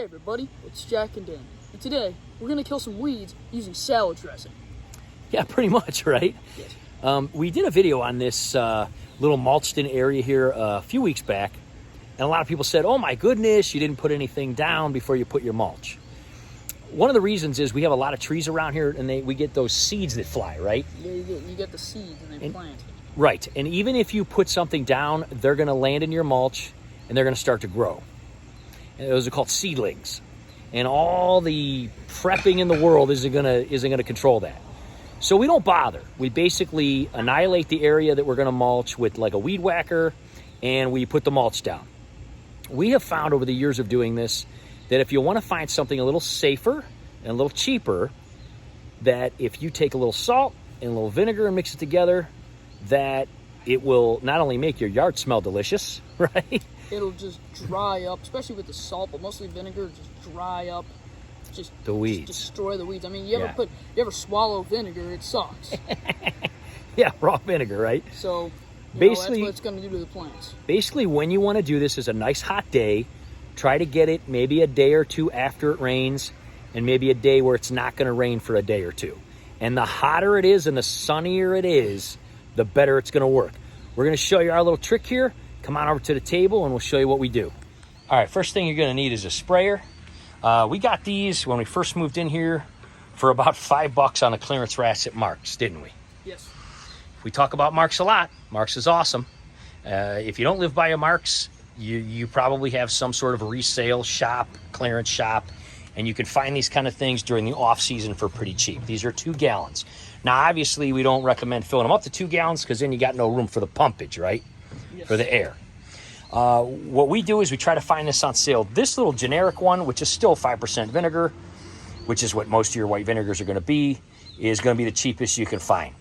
Hey everybody, it's Jack and Dan, and today we're going to kill some weeds using salad dressing. Yeah, pretty much, right? Yes. We did a video on this little mulched-in area here a few weeks back, and a lot of people said, oh my goodness, you didn't put anything down before you put your mulch. One of the reasons is we have a lot of trees around here, and we get those seeds that fly, right? Yeah, you get the seeds and they plant. Right, and even if you put something down, they're going to land in your mulch, and they're going to start to grow. And those are called seedlings. And all the prepping in the world isn't gonna control that. So we don't bother. We basically annihilate the area that we're gonna mulch with like a weed whacker, and we put the mulch down. We have found over the years of doing this that if you want to find something a little safer and a little cheaper, that if you take a little salt and a little vinegar and mix it together, that it will not only make your yard smell delicious, right? It'll just dry up, especially with the salt, but mostly vinegar, just dry up, just the weeds. Just destroy the weeds. I mean, you ever swallow vinegar, it sucks. Yeah, raw vinegar, right? So basically, that's what it's going to do to the plants. Basically, when you want to do this is a nice hot day, try to get it maybe a day or two after it rains, and maybe a day where it's not going to rain for a day or two. And the hotter it is and the sunnier it is, the better it's going to work. We're going to show you our little trick here. Come on over to the table and we'll show you what we do. All right, first thing you're going to need is a sprayer. We got these when we first moved in here for about $5 on a clearance rack at Mark's, didn't we? Yes. We talk about Mark's a lot. Mark's is awesome. If you don't live by a Mark's, you probably have some sort of a resale shop, clearance shop, and you can find these kind of things during the off season for pretty cheap. These are 2 gallons. Now, obviously, we don't recommend filling them up to 2 gallons because then you got no room for the pumpage, right? Yes. For the air. What we do is we try to find this on sale. This little generic one, which is still 5% vinegar, which is what most of your white vinegars are going to be, is going to be the cheapest you can find.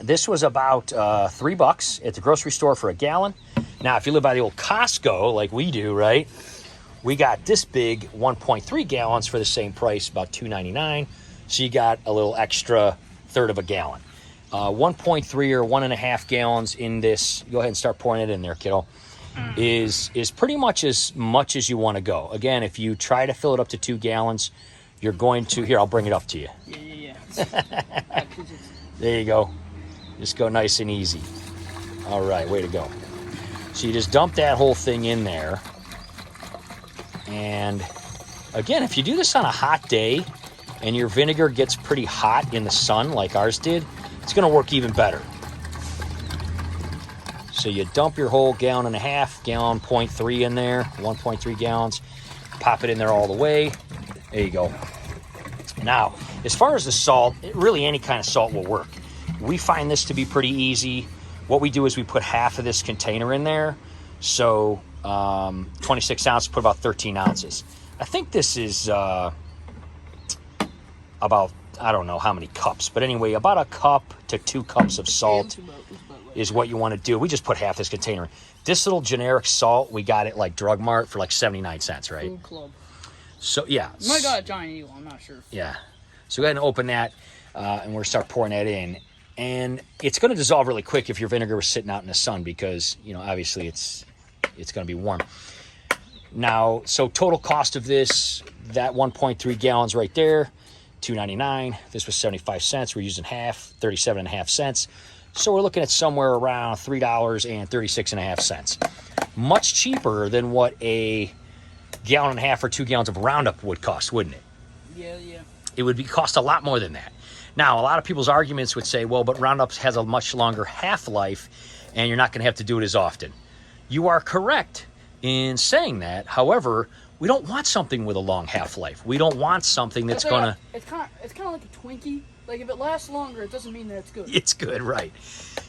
This was about $3 at the grocery store for a gallon. Now, if you live by the old Costco, like we do, right, we got this big 1.3 gallons for the same price, about $2.99. So you got a little extra third of a gallon. 1.3 or 1.5 gallons in this, go ahead and start pouring it in there, kiddo, is pretty much as you want to go. Again, if you try to fill it up to 2 gallons, you're going to, here, I'll bring it up to you. Yeah. There you go. Just go nice and easy. All right, way to go. So you just dump that whole thing in there. And again, if you do this on a hot day and your vinegar gets pretty hot in the sun like ours did, it's going to work even better. So you dump your whole 1.5 gallon, 0.3 in there, 1.3 gallons, pop it in there all the way. There you go. Now, as far as the salt, really any kind of salt will work. We find this to be pretty easy. What we do is we put half of this container in there. So 26 ounces, put about 13 ounces. I think this is about, I don't know how many cups, but anyway, about a cup to 2 cups of salt is what you want to do. We just put half this container in. This little generic salt, we got it like Drug Mart for like 79 cents, right? Food Club. So, yeah. You might got a Giant Eagle, I'm not sure. Yeah. So go ahead and open that, and we're going to start pouring that in. And it's going to dissolve really quick if your vinegar was sitting out in the sun because, obviously it's going to be warm. Now, so total cost of this, that 1.3 gallons right there, $2.99. This was 75 cents. We're using half, 37.5 cents. So we're looking at somewhere around $3.36.5. Much cheaper than what a 1.5 gallon or 2 gallons of Roundup would cost, wouldn't it? Yeah. It would cost a lot more than that. Now, a lot of people's arguments would say, well, but Roundup has a much longer half-life, and you're not going to have to do it as often. You are correct in saying that. However, we don't want something with a long half-life. We don't want something that's going to... It's kind of like a Twinkie. Like, if it lasts longer, it doesn't mean that it's good. It's good, right.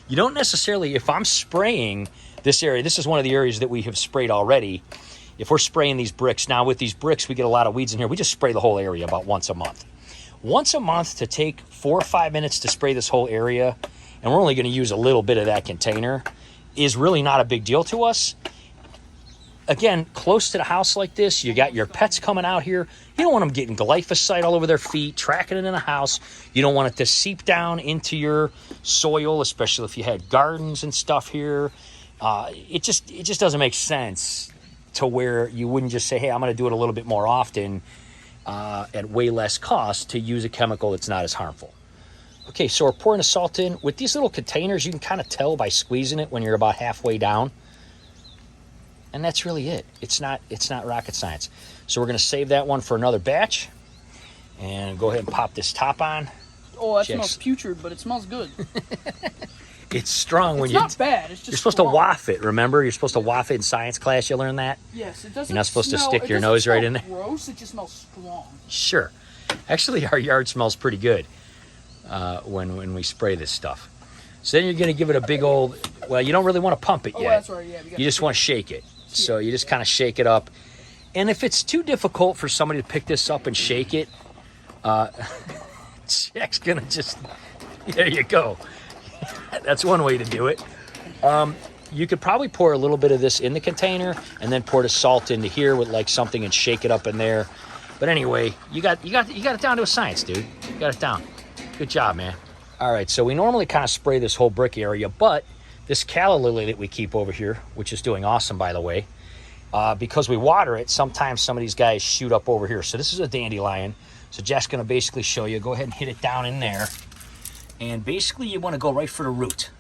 You don't necessarily... If I'm spraying this area, this is one of the areas that we have sprayed already. If we're spraying these bricks, now with these bricks, we get a lot of weeds in here. We just spray the whole area about once a month. Once a month to take 4 or 5 minutes to spray this whole area, and we're only going to use a little bit of that container, is really not a big deal to us. Again, close to the house like this, you got your pets coming out here. You don't want them getting glyphosate all over their feet, tracking it in the house. You don't want it to seep down into your soil, especially if you had gardens and stuff here. It just doesn't make sense to where you wouldn't just say, hey, I'm going to do it a little bit more often at way less cost to use a chemical that's not as harmful. Okay, so we're pouring the salt in. With these little containers, you can kind of tell by squeezing it when you're about halfway down. And that's really it. It's not rocket science. So we're going to save that one for another batch. And go ahead and pop this top on. Oh, that smells putrid, but it smells good. It's strong when it's not bad. It's just you're supposed to waft it. Remember, you're supposed to waft it in science class. You learned that. Yes, it doesn't. You're not supposed smell, to stick your nose right in there. Gross. It just smells strong. Sure. Actually, our yard smells pretty good when we spray this stuff. So then you're going to give it a big old. Well, you don't really want to pump it yet. That's right. Yeah. You just want to shake it. So you just kind of shake it up. And if it's too difficult for somebody to pick this up and shake it, Jack's gonna just. There you go. That's one way to do it. You could probably pour a little bit of this in the container and then pour the salt into here with like something and shake it up in there. But anyway, you got it down to a science, dude. You got it down. Good job, man. All right, so we normally kind of spray this whole brick area, but this calla lily that we keep over here, which is doing awesome, by the way, because we water it, sometimes some of these guys shoot up over here. So this is a dandelion. So Jeff's going to basically show you. Go ahead and hit it down in there. And basically you want to go right for the root.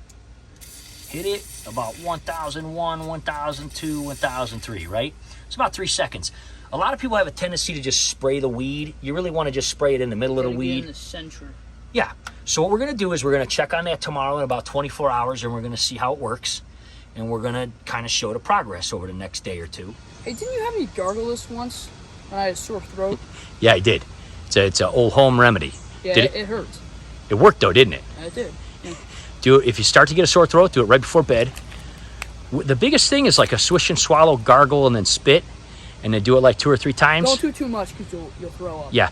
Hit it about 1001, 1002, 1003, right? It's about 3 seconds. A lot of people have a tendency to just spray the weed. You really want to just spray it in the middle of the weed. In the center. Yeah. So what we're going to do is we're going to check on that tomorrow in about 24 hours, and we're going to see how it works. And we're going to kind of show the progress over the next day or two. Hey, didn't you have me gargle this once when I had a sore throat? Yeah, I did. It's an old home remedy. Yeah, it hurts. It worked though, didn't it? It did. Yeah. Do it if you start to get a sore throat. Do it right before bed. The biggest thing is like a swish and swallow, gargle, and then spit, and then do it like 2 or 3 times. Don't do too much because you'll throw up. Yeah.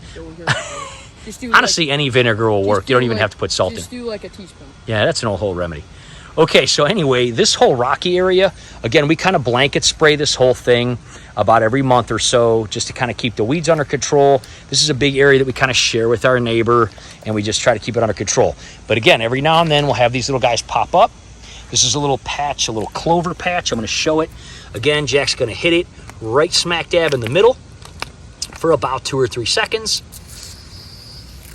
Just do honestly, any vinegar will work. You don't even have to put salt in. Just do like a teaspoon. Yeah, that's an old home remedy. Okay, so anyway, this whole rocky area, again, we kind of blanket spray this whole thing about every month or so just to kind of keep the weeds under control. This is a big area that we kind of share with our neighbor, and we just try to keep it under control. But again, every now and then we'll have these little guys pop up. This is a little patch, a little clover patch. I'm going to show it. Again, Jack's going to hit it right smack dab in the middle for about 2 or 3 seconds.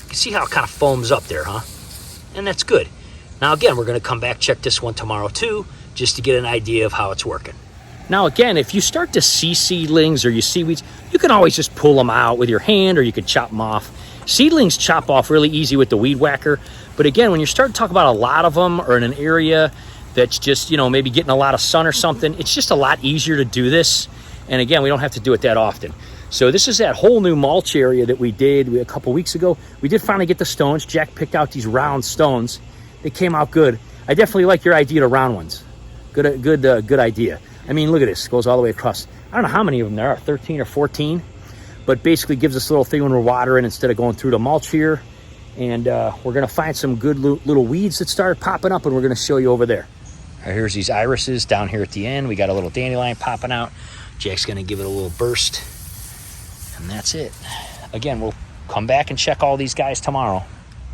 You can see how it kind of foams up there, huh? And that's good. Now, again, we're going to come back, check this one tomorrow, too, just to get an idea of how it's working. Now, again, if you start to see seedlings or you see weeds, you can always just pull them out with your hand or you could chop them off. Seedlings chop off really easy with the weed whacker. But again, when you start to talk about a lot of them or in an area that's just, maybe getting a lot of sun or something, it's just a lot easier to do this. And again, we don't have to do it that often. So this is that whole new mulch area that we did a couple weeks ago. We did finally get the stones. Jack picked out these round stones. They came out good. I definitely like your idea to round ones. Good idea. I mean, look at this. It goes all the way across. I don't know how many of them there are, 13 or 14. But basically gives us a little thing when we're watering instead of going through the mulch here. And we're going to find some good little weeds that started popping up, and we're going to show you over there. All right, here's these irises down here at the end. We got a little dandelion popping out. Jack's going to give it a little burst. And that's it. Again, we'll come back and check all these guys tomorrow.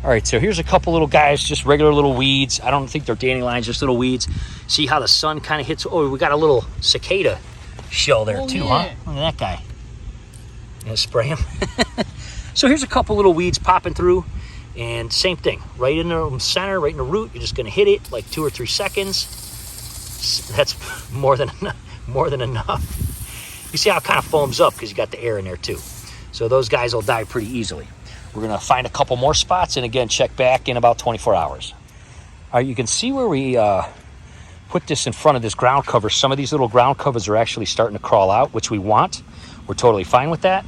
All right, so here's a couple little guys, just regular little weeds. I don't think they're dandelions, just little weeds. See how the sun kind of hits. Oh, we got a little cicada shell there too, yeah. Huh? Look at that guy. Gonna spray him. So here's a couple little weeds popping through, and same thing, right in the center, right in the root. You're just gonna hit it like 2 or 3 seconds. That's more than enough. You see how it kind of foams up because you got the air in there too. So those guys will die pretty easily. We're going to find a couple more spots and, again, check back in about 24 hours. All right, you can see where we put this in front of this ground cover. Some of these little ground covers are actually starting to crawl out, which we want. We're totally fine with that.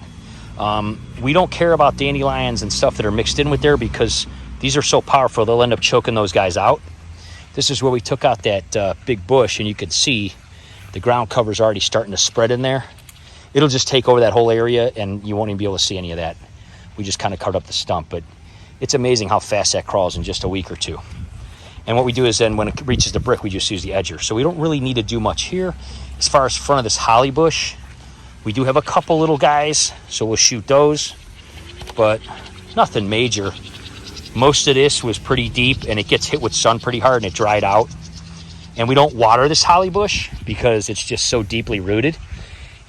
We don't care about dandelions and stuff that are mixed in with there because these are so powerful, they'll end up choking those guys out. This is where we took out that big bush, and you can see the ground cover's already starting to spread in there. It'll just take over that whole area, and you won't even be able to see any of that. We just kind of cut up the stump, but it's amazing how fast that crawls in just a week or two. And what we do is then when it reaches the brick, we just use the edger. So we don't really need to do much here. As far as front of this holly bush, we do have a couple little guys, so we'll shoot those, but nothing major. Most of this was pretty deep, and it gets hit with sun pretty hard, and it dried out. And we don't water this holly bush because it's just so deeply rooted.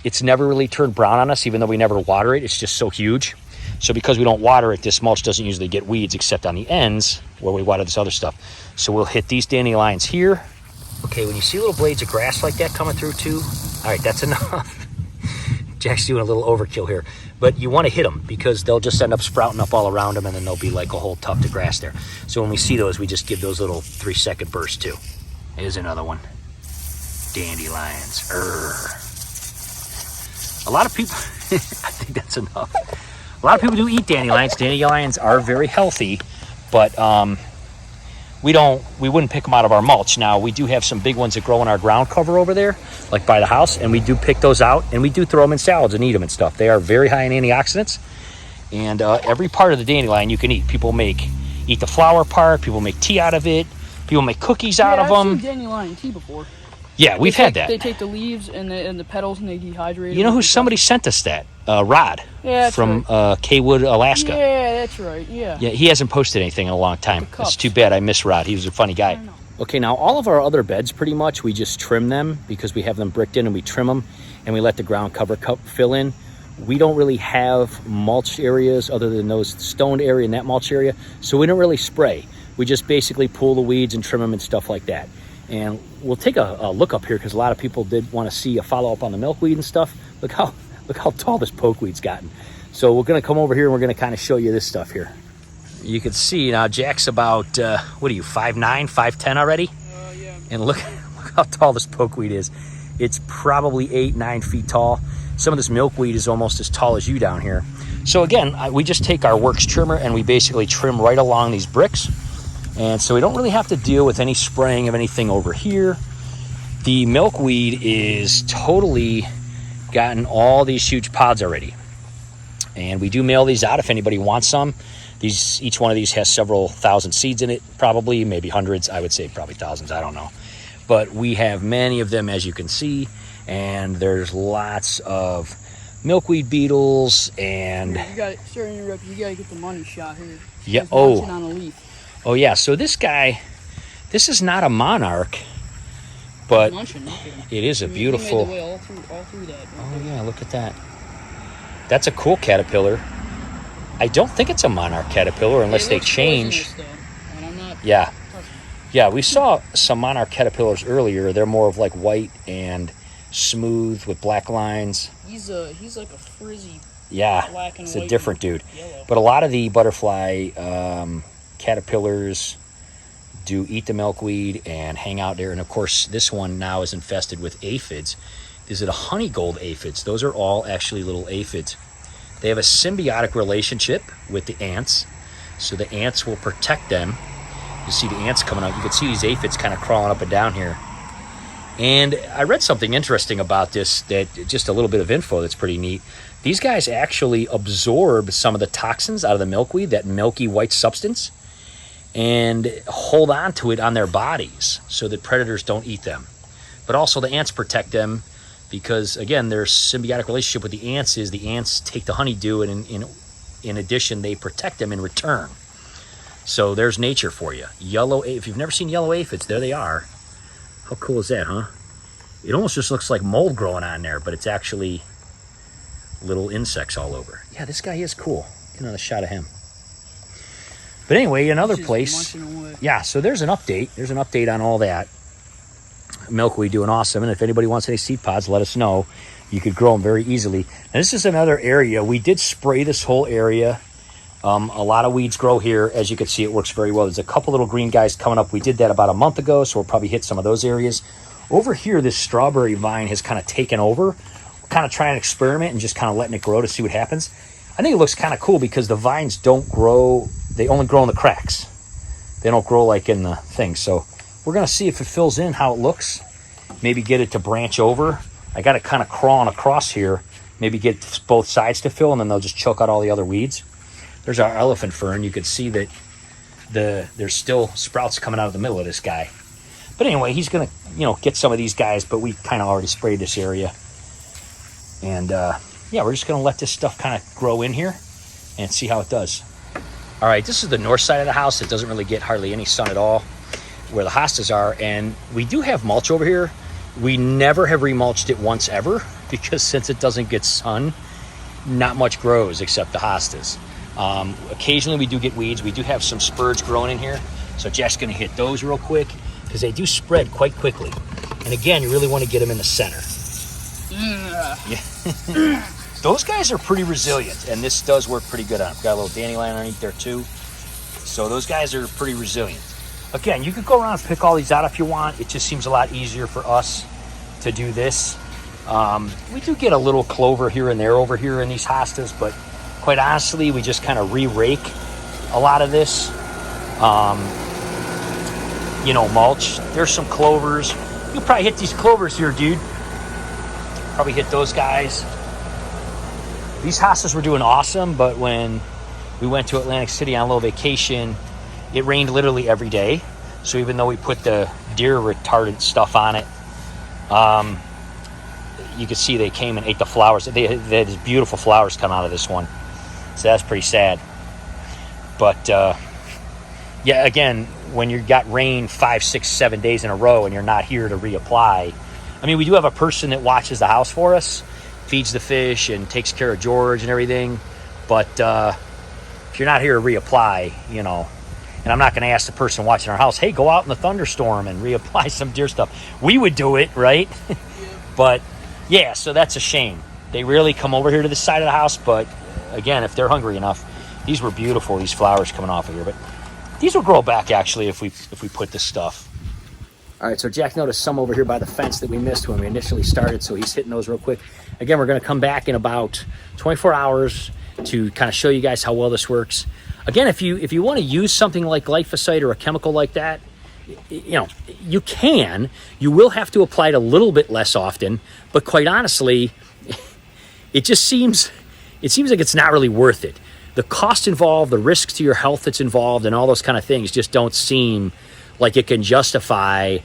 it's never really turned brown on us, even though we never water it. It's just so huge. So because we don't water it, this mulch doesn't usually get weeds except on the ends where we water this other stuff. So we'll hit these dandelions here. Okay, when you see little blades of grass like that coming through too, all right, that's enough. Jack's doing a little overkill here. But you want to hit them because they'll just end up sprouting up all around them, and then there'll be like a whole tuft of grass there. So when we see those, we just give those little 3-second bursts too. Here's another one. Dandelions. A lot of people, I think that's enough. A lot of people do eat dandelions. Dandelions are very healthy, but we wouldn't pick them out of our mulch. Now, we do have some big ones that grow in our ground cover over there, like by the house, and we do pick those out, and we do throw them in salads and eat them and stuff. They are very high in antioxidants, and every part of the dandelion you can eat. People eat the flower part, people make tea out of it, people make cookies out of them. I've seen dandelion tea before. Yeah, we've had that. They take the leaves and the petals and they dehydrate them. You know who somebody sent us that? Rod. Yeah, from Kaywood, Alaska. Yeah, that's right. Yeah. Yeah, he hasn't posted anything in a long time. It's too bad. I miss Rod. He was a funny guy. Okay, now all of our other beds, pretty much, we just trim them because we have them bricked in, and we trim them and we let the ground cover fill in. We don't really have mulch areas other than those stoned area and that mulch area, so we don't really spray. We just basically pull the weeds and trim them and stuff like that. And we'll take a look up here because a lot of people did want to see a follow-up on the milkweed and stuff. Look how tall this pokeweed's gotten. So we're going to come over here and we're going to kind of show you this stuff here. You can see now Jack's about, what are you, 5'9", 5'10" already? Yeah. And look how tall this pokeweed is. It's probably 8-9 feet tall. Some of this milkweed is almost as tall as you down here. So again, we just take our works trimmer and we basically trim right along these bricks. And so we don't really have to deal with any spraying of anything over here. The milkweed is totally gotten all these huge pods already. And we do mail these out if anybody wants some. Each one of these has several thousand seeds in it, probably, maybe hundreds. I would say probably thousands, I don't know. But we have many of them, as you can see, and there's lots of milkweed beetles and... You got to get the money shot here. Yeah, on a leaf. Oh yeah, so this guy, this is not a monarch, but it is a beautiful... He made the way all through that. Oh yeah, look at that. That's a cool caterpillar. I don't think it's a monarch caterpillar unless they change. Yeah. Yeah, we saw some monarch caterpillars earlier. They're more of like white and smooth with black lines. He's like a frizzy. Yeah, black and it's white a different dude. Yellow. But a lot of the butterfly caterpillars do eat the milkweed and hang out there. And of course, this one now is infested with aphids. Is it a honeygold aphids? Those are all actually little aphids. They have a symbiotic relationship with the ants. So the ants will protect them. You see the ants coming out. You can see these aphids kind of crawling up and down here. And I read something interesting about this, that just a little bit of info that's pretty neat. These guys actually absorb some of the toxins out of the milkweed, that milky white substance, and hold on to it on their bodies so that predators don't eat them. But also the ants protect them because, again, their symbiotic relationship with the ants is the ants take the honeydew, and in addition, they protect them in return. So there's nature for you. If you've never seen yellow aphids, there they are. How cool is that, huh? It almost just looks like mold growing on there, but it's actually little insects all over. Yeah, this guy is cool. Get another shot of him. But anyway, another place. Yeah, so there's an update. There's an update on all that. Milkweed doing awesome. And if anybody wants any seed pods, let us know. You could grow them very easily. And this is another area. We did spray this whole area. A lot of weeds grow here. As you can see, it works very well. There's a couple little green guys coming up. We did that about a month ago, so we'll probably hit some of those areas. Over here, this strawberry vine has kind of taken over. We're kind of trying to experiment and just kind of letting it grow to see what happens. I think it looks kind of cool because the vines don't grow. They only grow in the cracks. They don't grow like in the thing. So we're going to see if it fills in, how it looks. Maybe get it to branch over. I got it kind of crawling across here. Maybe get both sides to fill, and then they'll just choke out all the other weeds. There's our elephant fern. You can see that there's still sprouts coming out of the middle of this guy. But anyway, he's going to, get some of these guys, but we kind of already sprayed this area. And, yeah, we're just going to let this stuff kind of grow in here and see how it does. All right, this is the north side of the house. It doesn't really get hardly any sun at all where the hostas are. And we do have mulch over here. We never have remulched it once ever because since it doesn't get sun, not much grows except the hostas. Occasionally we do get weeds. We do have some spurge growing in here, so Jeff's going to hit those real quick because they do spread quite quickly. And again, you really want to get them in the center. Yeah. Those guys are pretty resilient, and this does work pretty good on them. Got a little dandelion underneath there too. So those guys are pretty resilient. Again, you could go around and pick all these out if you want. It just seems a lot easier for us to do this. We do get a little clover here and there over here in these hostas, but quite honestly, we just kind of re-rake a lot of this. Mulch. There's some clovers. You'll probably hit these clovers here, dude. Probably hit those guys. These hostas were doing awesome, but when we went to Atlantic City on a little vacation, it rained literally every day. So even though we put the deer retardant stuff on it, you could see they came and ate the flowers. They had these beautiful flowers come out of this one. So that's pretty sad. But yeah, again, when you got rain 5, 6, 7 days in a row and you're not here to reapply, I mean, we do have a person that watches the house for us, feeds the fish and takes care of George and everything. But if you're not here to reapply, and I'm not going to ask the person watching our house, hey, go out in the thunderstorm and reapply some deer stuff. We would do it, right? Yeah. But yeah, so that's a shame. They rarely come over here to this side of the house, but again, if they're hungry enough, these were beautiful, these flowers coming off of here. But these will grow back actually if we put this stuff. All right, so Jack noticed some over here by the fence that we missed when we initially started, so he's hitting those real quick. Again, we're going to come back in about 24 hours to kind of show you guys how well this works. Again, if you want to use something like glyphosate or a chemical like that, you can. You will have to apply it a little bit less often, but quite honestly, it seems like it's not really worth it. The cost involved, the risks to your health that's involved, and all those kind of things just don't seem like it can justify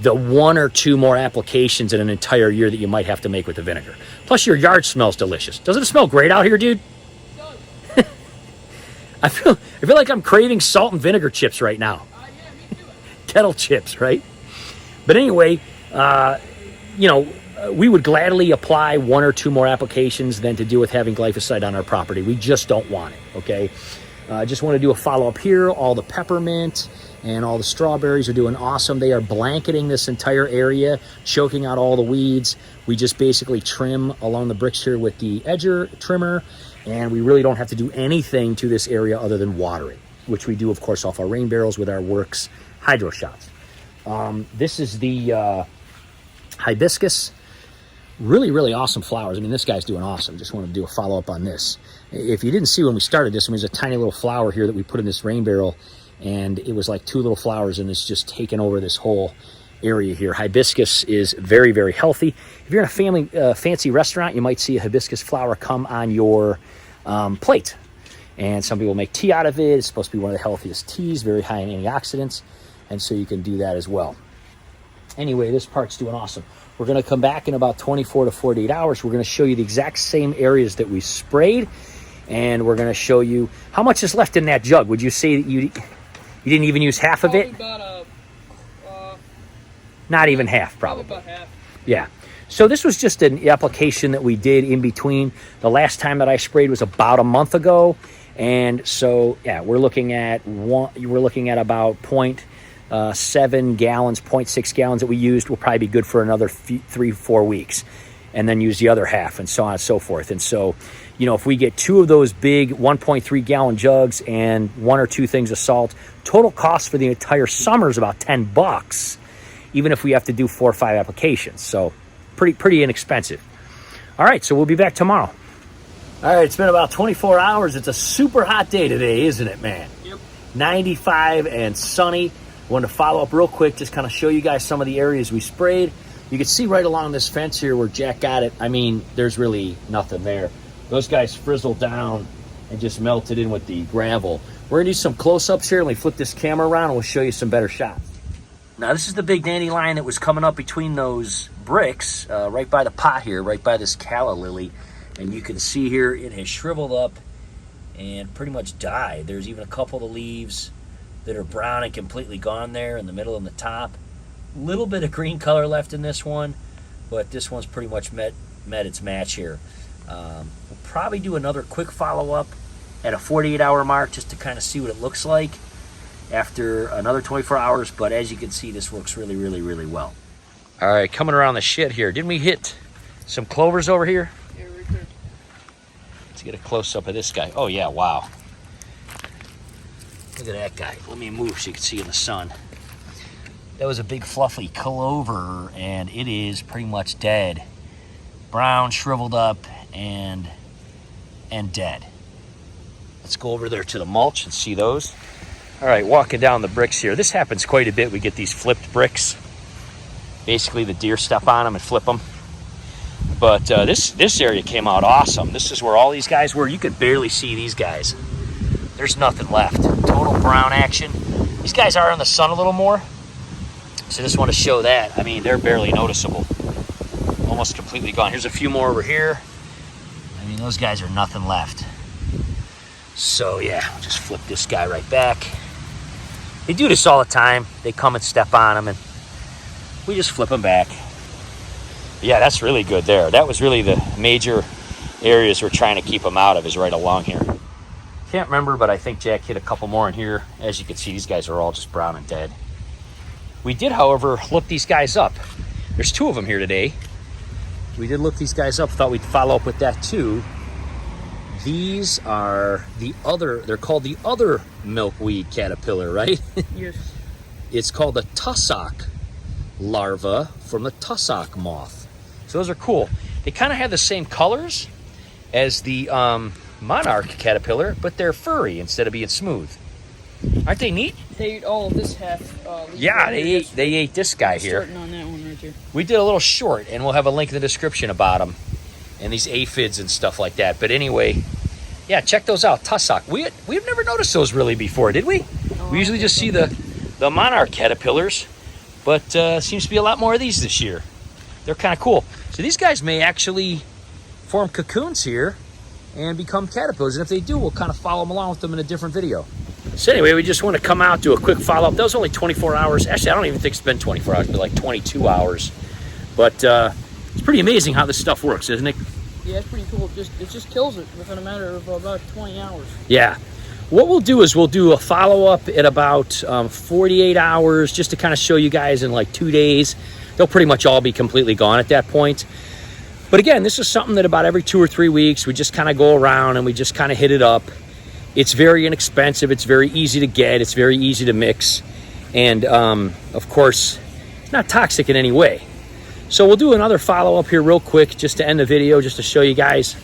the 1 or 2 more applications in an entire year that you might have to make with the vinegar. Plus, your yard smells delicious. Doesn't it smell great out here, dude? I feel like I'm craving salt and vinegar chips right now. Yeah, me too. Kettle chips, right? But anyway, we would gladly apply 1 or 2 more applications than to deal with having glyphosate on our property. We just don't want it, okay? I just want to do a follow-up here. All the peppermint and all the strawberries are doing awesome. They are blanketing this entire area, choking out all the weeds. We just basically trim along the bricks here with the edger trimmer, and we really don't have to do anything to this area other than water it, which we do, of course, off our rain barrels with our Works hydro shots. This is the hibiscus. Really, really awesome flowers. I mean, this guy's doing awesome. Just wanted to do a follow-up on this. If you didn't see when we started this, there's a tiny little flower here that we put in this rain barrel, and it was like 2 little flowers, and it's just taken over this whole area here. Hibiscus is very, very healthy. If you're in a fancy restaurant, you might see a hibiscus flower come on your plate. And some people make tea out of it. It's supposed to be one of the healthiest teas, very high in antioxidants, and so you can do that as well. Anyway, this part's doing awesome. We're going to come back in about 24 to 48 hours. We're going to show you the exact same areas that we sprayed, and we're going to show you how much is left in that jug. Would you say that you didn't even use half of it? Not even half, probably. About half. Yeah. So this was just an application that we did in between. The last time that I sprayed was about a month ago, and so yeah, we're looking at about 0.7 gallons, 0.6 gallons that we used will probably be good for another 3-4 weeks, and then use the other half, and so on and so forth. And so, if we get 2 of those big 1.3 gallon jugs and 1 or 2 things of salt, total cost for the entire summer is about $10, even if we have to do 4 or 5 applications. So pretty inexpensive. All right, so we'll be back tomorrow. All right, it's been about 24 hours. It's a super hot day today, isn't it, man? Yep. 95 and sunny. Wanted to follow up real quick, just kind of show you guys some of the areas we sprayed. You can see right along this fence here where Jack got it. I mean, there's really nothing there. Those guys frizzled down and just melted in with the gravel. We're going to do some close-ups here. Let me flip this camera around and we'll show you some better shots. Now, this is the big dandelion that was coming up between those bricks, right by the pot here, right by this calla lily. And you can see here it has shriveled up and pretty much died. There's even a couple of leaves that are brown and completely gone there in the middle and the top. Little bit of green color left in this one, but this one's pretty much met met its match here. We'll probably do another quick follow-up at a 48-hour mark just to kind of see what it looks like after another 24 hours. But as you can see, this works really, really, really well. All right, coming around the shed here. Didn't we hit some clovers over here? Yeah, right there. Let's get a close-up of this guy. Oh, yeah, wow. Look at that guy. Let me move so you can see in the sun. That was a big fluffy clover, and it is pretty much dead. Brown, shriveled up, and dead. Let's go over there to the mulch and see those. All right, walking down the bricks here. This happens quite a bit. We get these flipped bricks. Basically, the deer step on them and flip them. But this area came out awesome. This is where all these guys were. You could barely see these guys. There's nothing left. Total brown action. These guys are in the sun a little more. So I just want to show that. I mean, they're barely noticeable. Almost completely gone. Here's a few more over here. I mean, those guys are nothing left. So yeah, I'll just flip this guy right back. They do this all the time. They come and step on them, and we just flip them back. Yeah, that's really good there. That was really the major areas we're trying to keep them out of, is right along here. Can't remember, but I think Jack hit a couple more in here. As you can see, these guys are all just brown and dead. We did, however, look these guys up. There's 2 of them here today. We did look these guys up. Thought we'd follow up with that too. These are the other, they're called the other milkweed caterpillar, right? Yes. It's called the tussock larva from the tussock moth. So those are cool. They kind of have the same colors as the monarch caterpillar, but they're furry instead of being smooth. Aren't they neat? They ate all of this half. Yeah, they ate this guy here. Starting on that one right there. We did a little short, and we'll have a link in the description about them and these aphids and stuff like that. But anyway, yeah, check those out. Tussock. We've never noticed those really before, did we? We usually just see the monarch caterpillars, but seems to be a lot more of these this year. They're kind of cool. So these guys may actually form cocoons here and become caterpillars. And if they do, we'll kind of follow them along with them in a different video. So anyway, we just want to come out, do a quick follow-up. That was only 24 hours. Actually, I don't even think it's been 24 hours, but like 22 hours. But it's pretty amazing how this stuff works, isn't it? Yeah, it's pretty cool. It just kills it within a matter of about 20 hours. Yeah. What we'll do is we'll do a follow-up at about 48 hours just to kind of show you guys in like 2 days. They'll pretty much all be completely gone at that point. But again, this is something that about every 2 or 3 weeks, we just kind of go around and we just kind of hit it up. It's very inexpensive. It's very easy to get. It's very easy to mix. And of course, it's not toxic in any way. So we'll do another follow-up here real quick just to end the video, just to show you guys.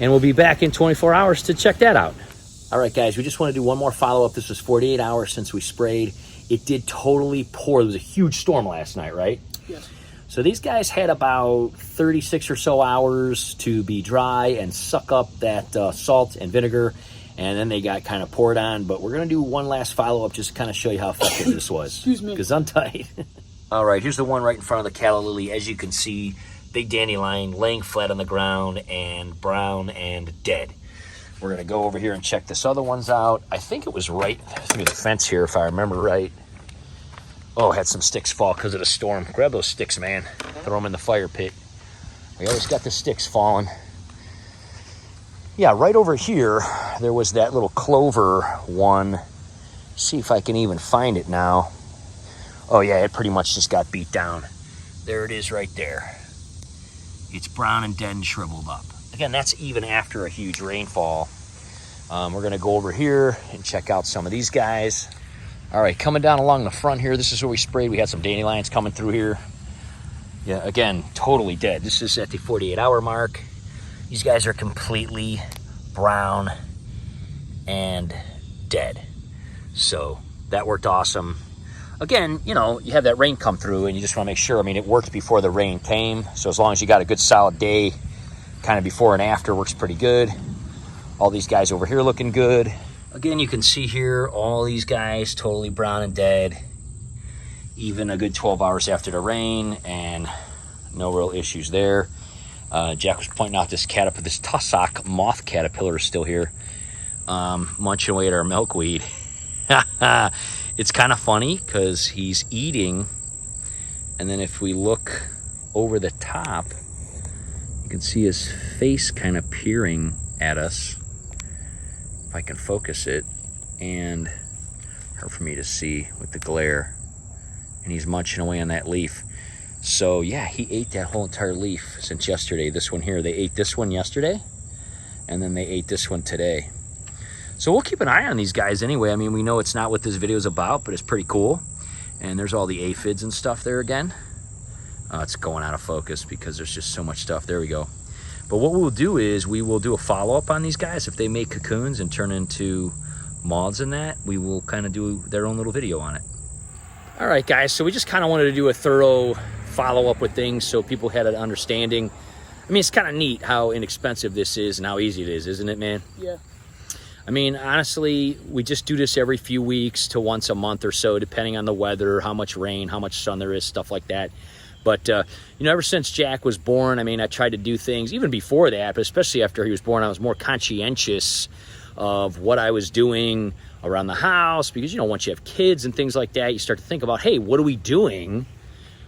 And we'll be back in 24 hours to check that out. All right, guys, we just want to do one more follow-up. This was 48 hours since we sprayed. It did totally pour. There was a huge storm last night, right? Yes. So these guys had about 36 or so hours to be dry and suck up that salt and vinegar. And then they got kind of poured on. But we're going to do one last follow-up just to kind of show you how effective this was. Excuse me. Because I'm tight. All right, here's the one right in front of the calla lily. As you can see, big dandelion laying flat on the ground and brown and dead. We're going to go over here and check this other one's out. I think it was right through the fence here, if I remember right. Oh, had some sticks fall because of the storm. Grab those sticks, man. Throw them in the fire pit. We always got the sticks falling. Yeah, right over here, there was that little clover one. See if I can even find it now. Oh, yeah, it pretty much just got beat down. There it is right there. It's brown and dead and shriveled up. Again, that's even after a huge rainfall. We're going to go over here and check out some of these guys. All right, coming down along the front here, this is where we sprayed. We had some dandelions coming through here. Yeah, again, totally dead. This is at the 48-hour mark. These guys are completely brown and dead. So that worked awesome. Again, you know, you have that rain come through and you just want to make sure. I mean, it worked before the rain came. So as long as you got a good solid day, kind of before and after, works pretty good. All these guys over here looking good. Again, you can see here, all these guys totally brown and dead. Even a good 12 hours after the rain, and no real issues there. Jack was pointing out this caterpillar, this tussock moth caterpillar is still here, munching away at our milkweed. It's kind of funny because he's eating, and then if we look over the top, You can see his face kind of peering at us. If I can focus it, and hard for me to see with the glare. And he's munching away on that leaf. So yeah, he ate that whole entire leaf since yesterday. This one here, they ate this one yesterday, and then they ate this one today. So we'll keep an eye on these guys anyway. I mean, we know it's not what this video is about, but it's pretty cool. And there's all the aphids and stuff there again. It's going out of focus because there's just so much stuff. There we go. But what we'll do is we will do a follow-up on these guys. If they make cocoons and turn into moths and that, we will kind of do their own little video on it. All right, guys, so we just kind of wanted to do a thorough follow-up with things so people had an understanding. I mean, it's kind of neat how inexpensive this is and how easy it is, isn't it, man? Yeah. I mean, honestly, we just do this every few weeks to once a month or so, depending on the weather, how much rain, how much sun there is, stuff like that. But, you know, ever since Jack was born, I mean, I tried to do things, even before that, but especially after he was born, I was more conscientious of what I was doing around the house. Because, you know, once you have kids and things like that, you start to think about, hey, what are we doing?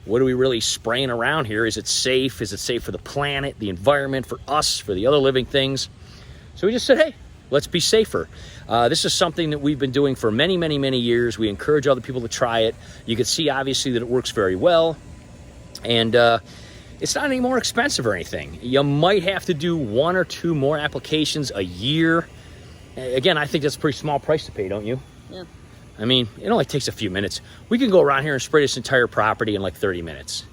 What are we really spraying around here? Is it safe? Is it safe for the planet, the environment, for us, for the other living things? So we just said, hey, let's be safer. This is something that we've been doing for many, many, many years. We encourage other people to try it. You can see, obviously, that it works very well. And it's not any more expensive or anything. You might have to do 1 or 2 more applications a year. Again, I think that's a pretty small price to pay, don't you? Yeah. I mean, it only takes a few minutes. We can go around here and spray this entire property in like 30 minutes.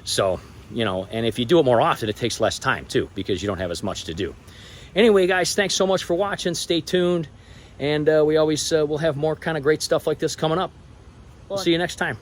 So, you know, and if you do it more often, it takes less time too, because you don't have as much to do. Anyway, guys, thanks so much for watching. Stay tuned. And we always will have more kind of great stuff like this coming up. We'll see you next time.